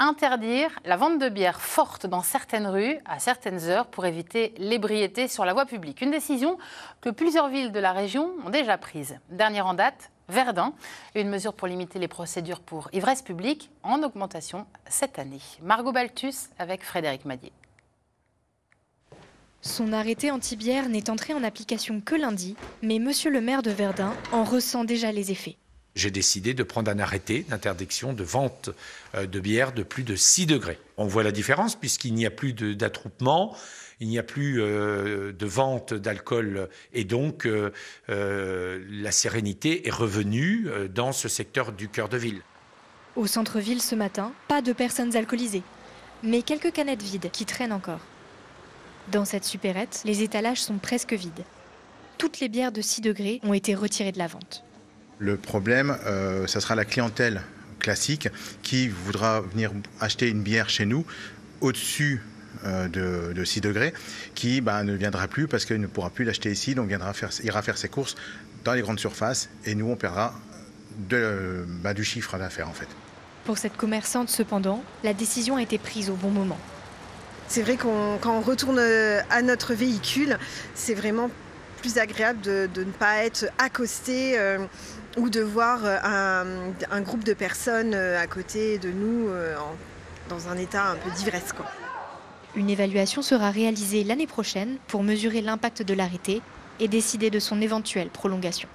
Interdire la vente de bière forte dans certaines rues à certaines heures pour éviter l'ébriété sur la voie publique. Une décision que plusieurs villes de la région ont déjà prise. Dernière en date, Verdun. Une mesure pour limiter les procédures pour ivresse publique en augmentation cette année. Margot Balthus avec Frédéric Madier. Son arrêté anti-bière n'est entré en application que lundi, mais monsieur le maire de Verdun en ressent déjà les effets. J'ai décidé de prendre un arrêté d'interdiction de vente de bière de plus de 6 degrés. On voit la différence puisqu'il n'y a plus d'attroupement, il n'y a plus de vente d'alcool et donc la sérénité est revenue dans ce secteur du cœur de ville. Au centre-ville ce matin, pas de personnes alcoolisées, mais quelques canettes vides qui traînent encore. Dans cette supérette, les étalages sont presque vides. Toutes les bières de 6 degrés ont été retirées de la vente. Le problème, ça sera la clientèle classique qui voudra venir acheter une bière chez nous au-dessus de 6 degrés, qui ne viendra plus parce qu'elle ne pourra plus l'acheter ici, donc ira faire ses courses dans les grandes surfaces et nous on perdra du chiffre d'affaires en fait. Pour cette commerçante cependant, la décision a été prise au bon moment. C'est vrai quand on retourne à notre véhicule, c'est vraiment plus agréable de ne pas être accosté ou de voir un groupe de personnes à côté de nous dans un état un peu d'ivresse. Une évaluation sera réalisée l'année prochaine pour mesurer l'impact de l'arrêté et décider de son éventuelle prolongation.